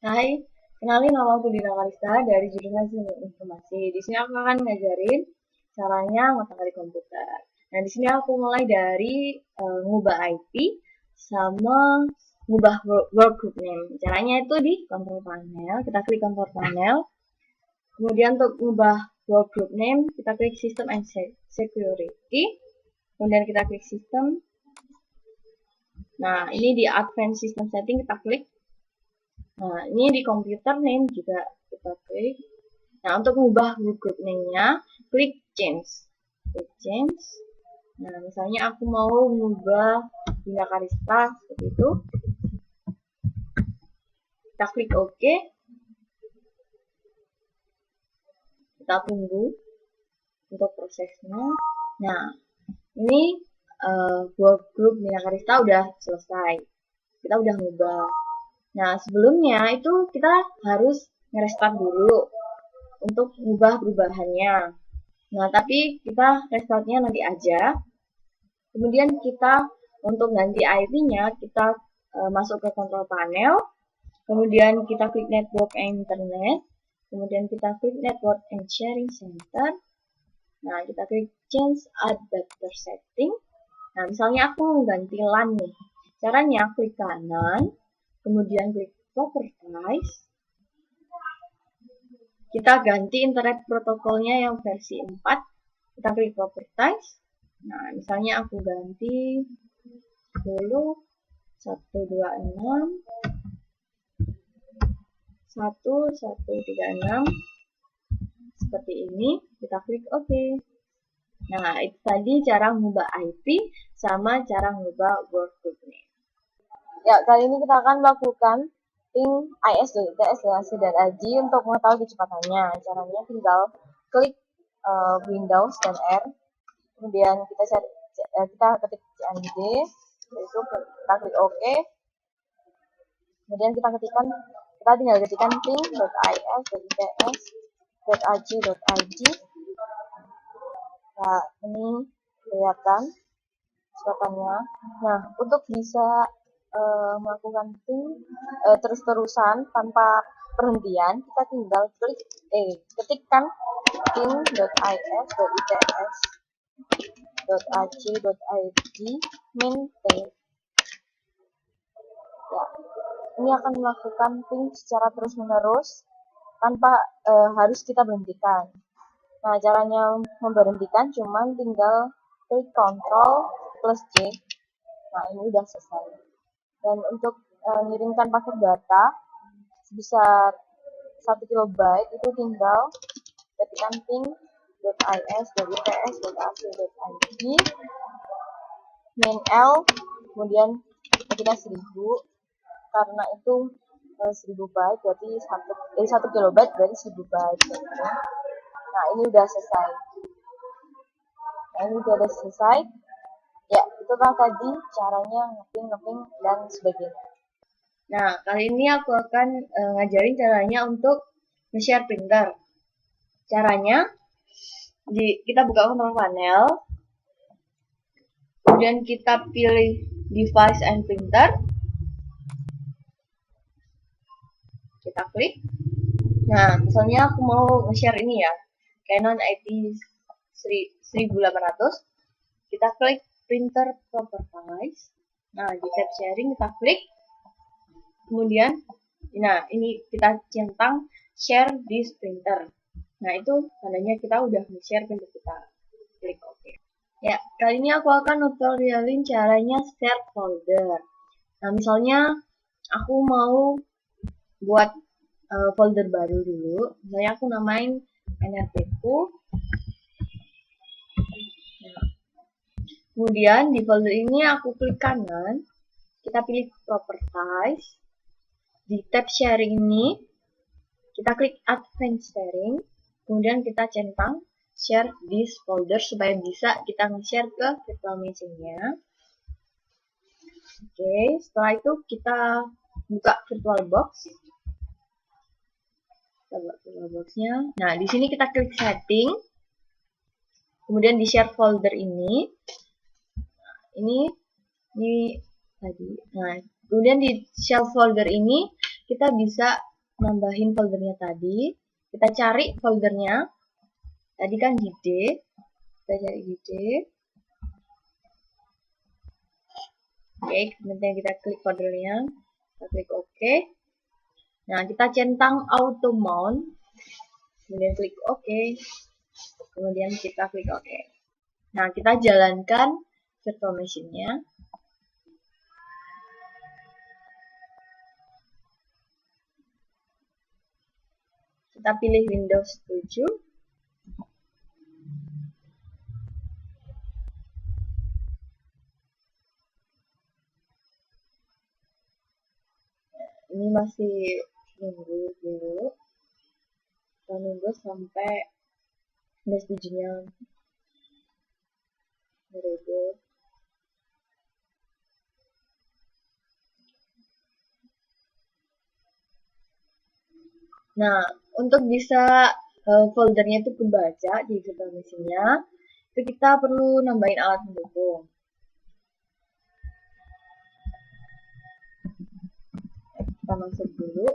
Hai, kenalin nama aku Dina Kalista dari jurusan Sistem Informasi. Di sini aku akan ngajarin caranya ngotak-atik komputer. Nah, di sini aku mulai dari ngubah IP sama ngubah workgroup name. Caranya itu di control panel, kita klik control panel. Kemudian untuk ngubah workgroup name, kita klik System and Security. Kemudian kita klik System. Nah, ini di Advanced System Setting kita klik. Nah, ini di computer name juga kita klik. Nah, untuk mengubah group name-nya, klik change. Klik change. Nah, misalnya aku mau mengubah Dina Kalista seperti itu. Kita klik OK. Kita tunggu untuk prosesnya. Nah, ini work group Dina Kalista udah selesai. Kita udah mengubah. Nah, sebelumnya itu kita harus nge-restart dulu untuk mengubah perubahannya. Nah, tapi kita restartnya nanti aja. Kemudian kita untuk ganti IP-nya, kita masuk ke control panel. Kemudian kita klik network and internet. Kemudian kita klik network and sharing center. Nah, kita klik change adapter setting. Nah, misalnya aku mau ganti LAN nih. Caranya klik kanan. Kemudian klik properties. Kita ganti internet protokolnya yang versi 4. Kita klik properties. Nah, misalnya aku ganti 10.126 1136 seperti ini. Kita klik OK. Nah, itu tadi cara mengubah IP sama cara mengubah workgroup name. Ya, kali ini kita akan melakukan ping is.its.ac.id untuk mengetahui kecepatannya. Caranya tinggal klik Windows dan R, kemudian kita ketik cmd, yaitu kita klik OK, kemudian kita tinggal ketikkan ping.is.its.ac.id. Nah, ini kelihatan kecepatannya. Nah, untuk bisa melakukan ping terus-terusan tanpa perhentian, kita tinggal ketikkan ping.is.its.ac.id maintain. Ya, ini akan melakukan ping secara terus-menerus tanpa harus kita berhentikan. Nah, caranya memberhentikan cuman tinggal klik Ctrl plus J. Nah, ini udah selesai. Dan untuk mengirimkan paket data sebesar 1 KB itu tinggal ketikkan ping.is.its.ac.id main L, kemudian ketikkan 1000, karena itu 1000 byte berarti 1 KB berarti 1000 byte. Nah, ini udah selesai. Ya, itulah tadi caranya ngeping dan sebagainya. Nah, kali ini aku akan ngajarin caranya untuk nge-share printer. Caranya, kita buka control panel, kemudian kita pilih device and printer, kita klik. Nah, misalnya aku mau nge-share ini ya, Canon IP 1800, kita klik printer properties. Nah, di tab sharing kita klik. Kemudian, nah ini kita centang share this printer. Nah, itu tandanya kita udah nge-share printer kita. Klik OK. Ya, kali ini aku akan tutorialin caranya share folder. Nah, misalnya aku mau buat folder baru dulu. Misalnya aku namain nrp ku. Kemudian di folder ini aku klik kanan, kita pilih properties. Di tab sharing ini, kita klik advanced sharing, kemudian kita centang share this folder supaya bisa kita nge-share ke virtual machine-nya. Oke, setelah itu kita buka VirtualBox. Kita buka VirtualBox-nya. Nah, di sini kita klik setting, kemudian di share folder ini. Ini tadi. Nah, kemudian di share folder ini kita bisa nambahin foldernya tadi. Kita cari foldernya. Tadi kan di D. Kita cari di D. Oke, kemudian kita klik foldernya. Kita klik OK. Nah, kita centang auto mount. Kemudian klik OK. Kemudian kita klik OK. Nah, kita jalankan virtual machine-nya. Kita pilih Windows 7. Ini masih nunggu dulu. Kita nunggu sampai Windows 7-nya mereboot. Nah, untuk bisa foldernya itu kebaca di virtual machine-nya, itu kita perlu nambahin alat pendukung. Kita masuk dulu.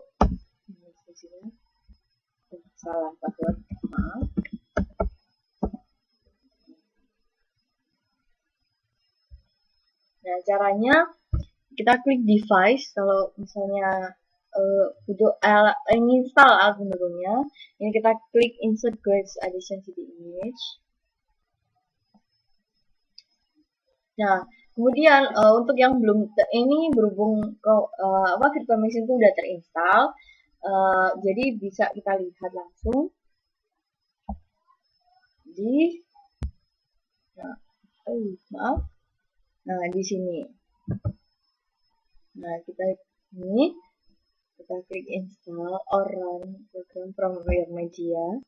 Salah password, maaf. Nah, caranya kita klik device kalau misalnya butuh install alat pendukungnya. Ini kita klik insert grades addition to the image. Nah, kemudian untuk yang belum ini berhubung ke virtual machine itu udah terinstall, jadi bisa kita lihat langsung di maaf. Nah, di sini. Nah, kita klik install or run program from your media.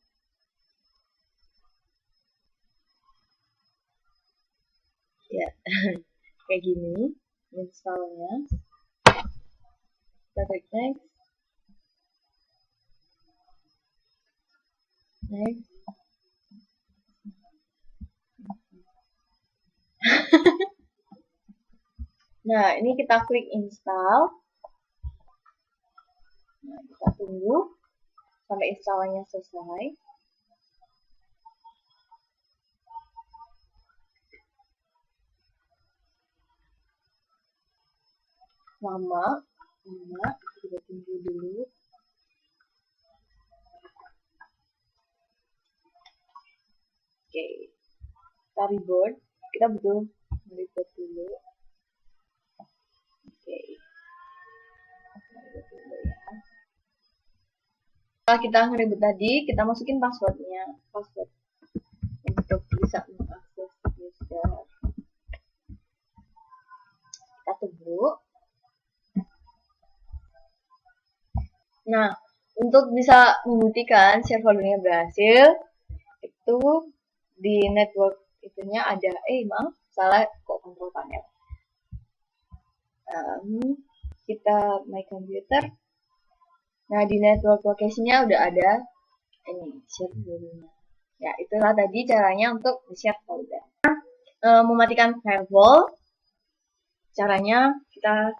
Ya, kayak gini installnya. Kita klik next. Next. Nah, ini kita klik install. Nah, kita tunggu sampai installnya selesai. Lama, kita tunggu dulu. Oke, kita reboot. Kita butuh reboot dulu. Oke, reboot dulu ya. Setelah kita nge-reboot tadi, kita masukin passwordnya, password untuk bisa mengakses user. Kita tunggu. Nah, untuk bisa membuktikan share foldernya berhasil, itu di network itunya ada, maaf, salah kok control panel. Kita my computer. Nah, di network location-nya udah ada ini share foldernya. Ya, itulah tadi caranya untuk share folder. Mematikan firewall. Caranya kita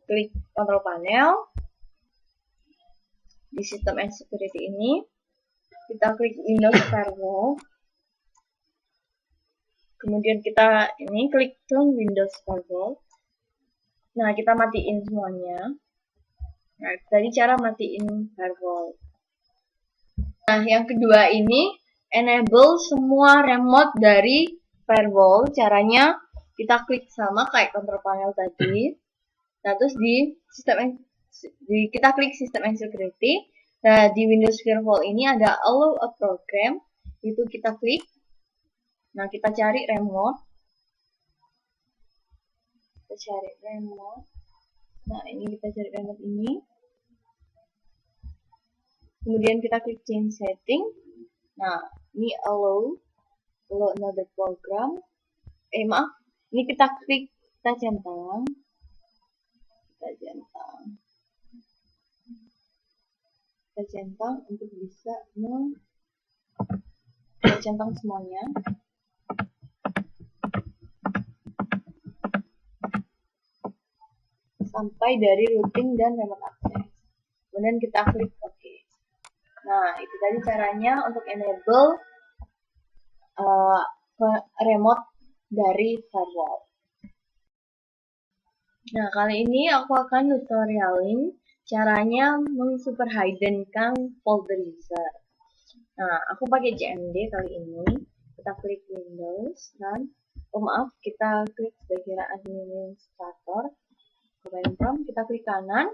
klik control panel. Di System and Security ini, kita klik Windows Firewall. Kemudian kita klik Turn Windows Firewall. Nah, kita matiin semuanya. Nah, tadi cara matiin firewall. Nah, yang kedua ini enable semua remote dari firewall. Caranya kita klik sama kayak control panel tadi. Nah, terus kita klik System and Security. Nah, di Windows Firewall ini ada Allow a Program. Itu kita klik. Nah, kita cari remote. Nah, ini kita cari remote ini. Kemudian kita klik Change Setting. Nah, ini Allow another program. Maaf. Ini kita klik, kita centang. Kita centang untuk bisa kita centang semuanya. Sampai dari routing dan remote access. kemudian kita klik OK. Nah, itu tadi caranya untuk enable remote dari firewall. Nah, kali ini aku akan tutorialin caranya mensuperhidden-kan folder user. Nah, aku pakai CMD kali ini. Kita klik Windows dan maaf, kita klik sebagai administrator. Command prompt, kita klik kanan,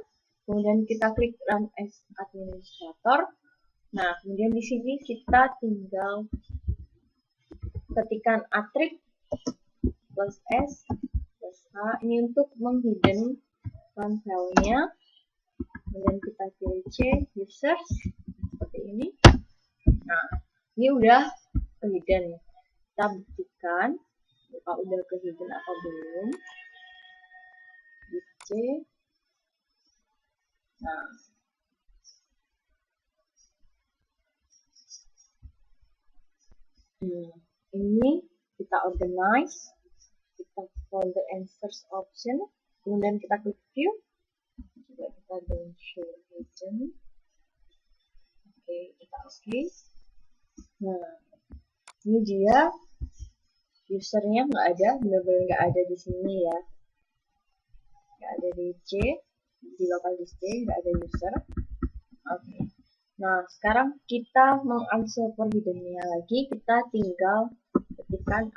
kemudian kita klik Run as Administrator. Nah, kemudian di sini kita tinggal ketikkan @s plus h ini untuk menghidden filenya. Kemudian kita pilih C users seperti ini. Nah, ini udah ke-hidden. Kita buktikan apakah udah ke-hidden atau belum. Di C. Nah, ini kita organize, kita folder answers option, kemudian kita klik view. Coba kita don't show hidden. Oke, kita oke. Nah, ini dia usernya nggak ada, benar-benar nggak ada di sini ya, nggak ada di C, di local disk C nggak ada user. Oke. Nah, sekarang kita mengunsuperhidden-nya lagi, kita tinggal ketikkan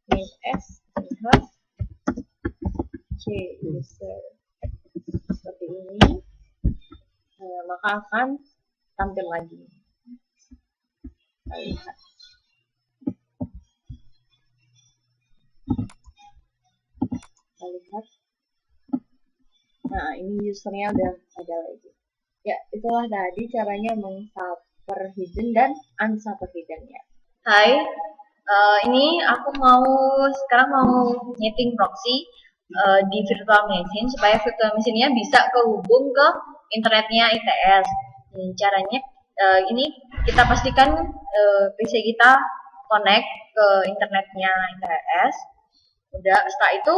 @main s c user seperti ini. Nah, maka akan tampil lagi. Kita lihat. Kita lihat. Nah, ini usernya udah ada lagi. Ya, itulah tadi caranya mensuperhidden dan unsuperhidden-nya. Hai, ini aku sekarang mau nyeting proxy di virtual machine supaya virtual machine-nya bisa kehubung ke internetnya ITS. Caranya ini kita pastikan PC kita connect ke internetnya ITS. Udah, setelah itu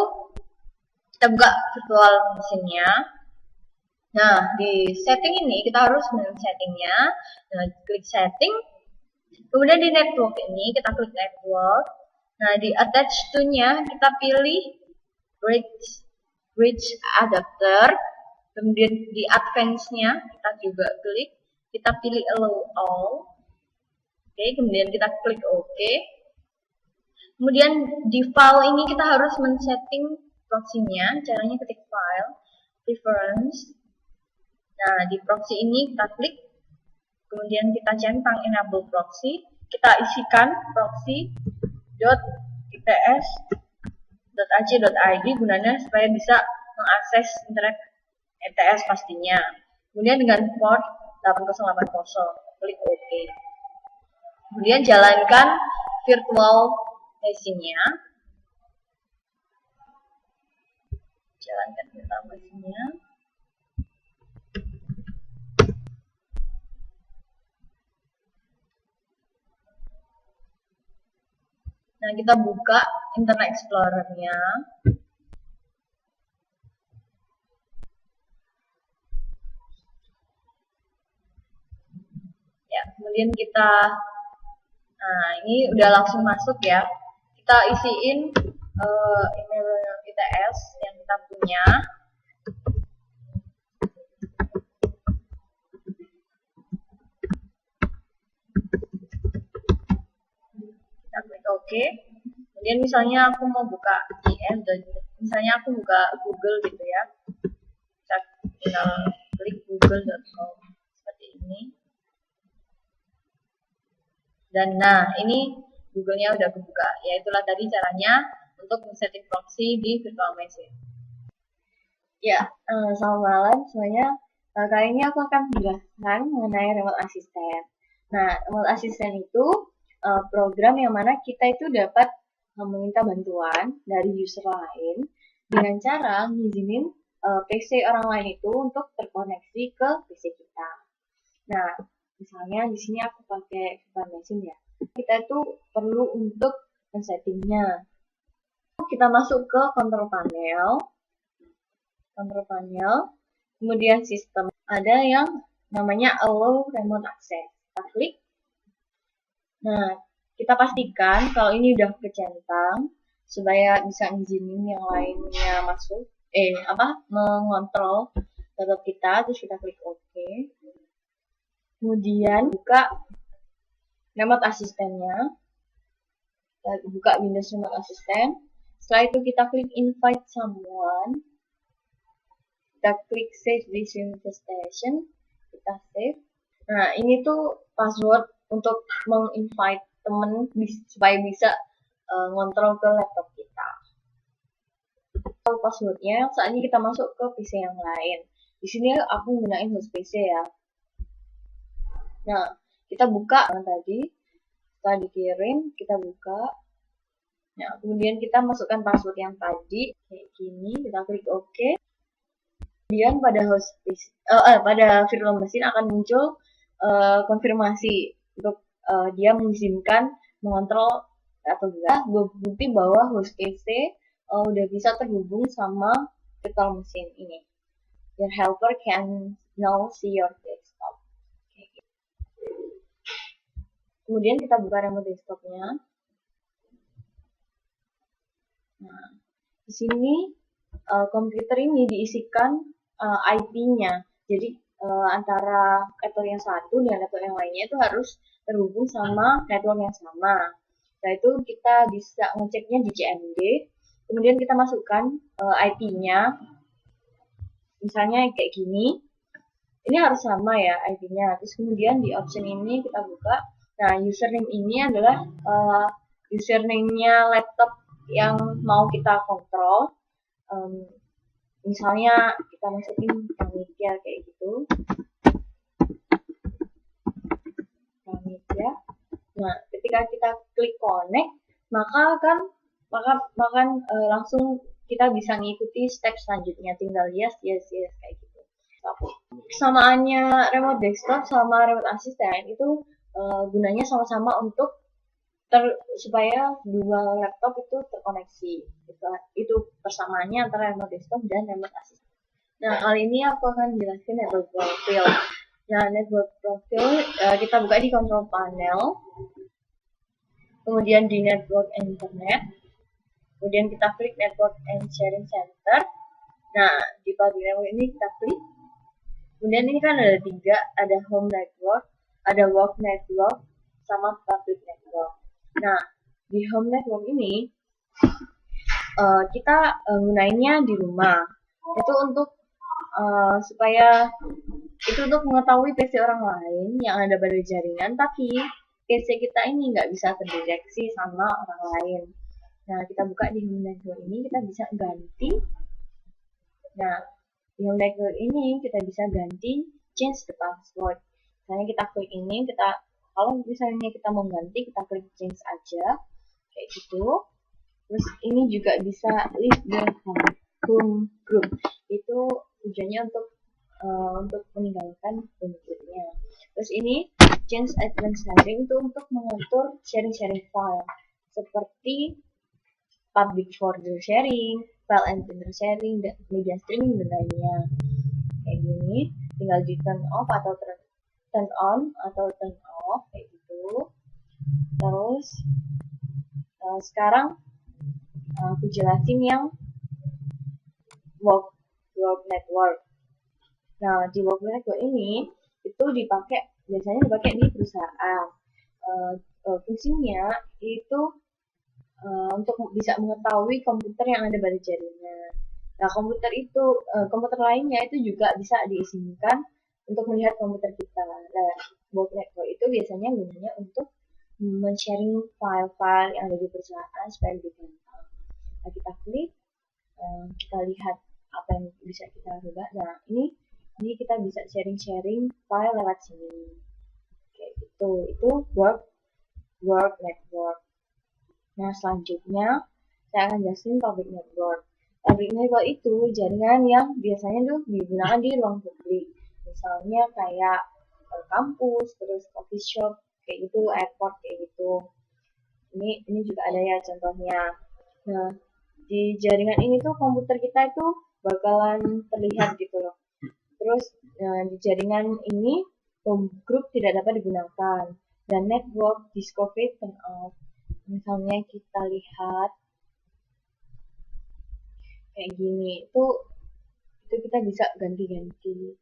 kita buka virtual machine-nya. Nah, di setting ini kita harus settingnya. Nah, klik setting. Kemudian di network ini kita klik network. Nah, di attach to-nya kita pilih bridge adapter. Kemudian di advance-nya kita juga klik. Kita pilih allow all. Oke, kemudian kita klik OK. Kemudian di file ini kita harus men-setting proxy-nya. Caranya ketik file, preference. Nah, di proxy ini kita klik. Kemudian kita centang enable proxy. Kita isikan proxy.its.ac.id gunanya supaya bisa mengakses internet ITS pastinya. Kemudian dengan port 8080, klik OK. Kemudian jalankan virtual machine-nya. Jalankan virtual machine-nya. Nah, kita buka Internet Explorer-nya. Ya, kemudian kita, nah ini udah langsung masuk ya. Kita isiin email ITS yang kita punya. Kita klik OK. Kemudian misalnya aku mau buka IM dan misalnya aku buka Google gitu ya. Kita tinggal klik google.com seperti ini. Dan nah, ini Google-nya udah kebuka. Ya, itulah tadi caranya untuk men-setting proxy di virtual machine. Ya, selamat malam semuanya. Kali ini aku akan menjelaskan mengenai remote assistant. Nah, remote assistant itu program yang mana kita itu dapat meminta bantuan dari user lain dengan cara ngizinin PC orang lain itu untuk terkoneksi ke PC kita. Nah, misalnya di sini aku pakai virtual machine ya. Kita itu perlu untuk men-settingnya. Kita masuk ke control panel. Kemudian sistem, ada yang namanya allow remote access. Kita klik. Nah, kita pastikan kalau ini udah kecentang supaya bisa ngizinin yang lainnya masuk, mengontrol laptop kita. Terus kita klik OK. Kemudian buka remote asistennya. Kita buka Windows Remote Assistant. Setelah itu kita klik invite someone. Kita klik save this invitation. Kita save. Nah, ini tuh password untuk menginvite temen supaya bisa ngontrol ke laptop kita. Tahu passwordnya, saatnya kita masuk ke PC yang lain. Di sini aku menggunakan host PC ya. Nah, kita buka tadi, setelah dikirim, kita buka. Nah, kemudian kita masukkan password yang tadi, kayak gini, kita klik OK. Kemudian pada pada virtual machine akan muncul konfirmasi untuk dia mengizinkan mengontrol atau enggak. Bukti bahwa host PC udah bisa terhubung sama virtual machine ini. Your helper can now see your desktop. Okay. Kemudian kita buka remote desktopnya. Nah, di sini komputer ini diisikan IP-nya. Jadi antara network yang satu dan network yang lainnya itu harus terhubung sama network yang sama. Nah, itu kita bisa ngeceknya di CMD. Kemudian kita masukkan IP-nya. Misalnya kayak gini. Ini harus sama ya IP-nya. Terus kemudian di option ini kita buka. Nah, username ini adalah username-nya laptop yang mau kita kontrol. Misalnya kita masukin Pramedia kayak gitu. Pramedia. Nah, ketika kita klik connect, maka langsung kita bisa mengikuti step selanjutnya. Tinggal yes kayak gitu. Kesamaannya remote desktop sama remote assistant itu gunanya sama-sama untuk supaya dua laptop itu terkoneksi. Itu persamaannya antara remote desktop dan remote assistant. Nah, kali ini aku akan jelasin network profile. Nah, network profile kita buka di control panel. Kemudian di network internet. Kemudian kita klik network and sharing center. Nah, di public network ini kita klik. Kemudian ini kan ada 3, ada home network, ada work network, sama public network. Nah, di home network ini kita gunainnya di rumah. Itu untuk supaya itu untuk mengetahui PC orang lain yang ada pada jaringan, tapi PC kita ini nggak bisa terdeteksi sama orang lain. Nah, kita buka di home network ini, kita bisa ganti. Nah, di home network ini kita bisa ganti change the password. Misalnya kita klik ini, kalau misalnya kita mau ganti, kita klik change aja, kayak gitu. Terus ini juga bisa leave the home group. Itu tujuannya untuk meninggalkan home groupnya. Terus ini change advanced sharing itu untuk mengatur sharing file seperti public folder sharing, file and printer sharing, media streaming dan lainnya. Kayak gini, tinggal di turn off atau turn on atau turn off kayak gitu. Terus sekarang aku jelasin yang work network. Nah, di work network ini itu biasanya dipakai di perusahaan. Fungsinya itu untuk bisa mengetahui komputer yang ada pada jaringan. Nah, komputer lainnya itu juga bisa diizinkan untuk melihat komputer kita. Nah, work network itu biasanya gunanya untuk men-sharing file-file yang ada di perusahaan supaya lebih gampang. Nah, kita klik, kita lihat apa yang bisa kita rubah. Nah, ini kita bisa sharing file lewat sini. Kayak gitu. Itu work network. Nah, selanjutnya saya akan jelasin public network. Public network itu jaringan yang biasanya tuh digunakan di ruang publik. Misalnya kayak kampus, terus coffee shop, kayak gitu, airport kayak gitu. Ini juga ada ya contohnya. Nah, di jaringan ini tuh komputer kita itu bakalan terlihat gitu loh. Terus di jaringan ini home group tidak dapat digunakan dan network discovery turn off. Misalnya kita lihat kayak gini, itu kita bisa ganti-ganti.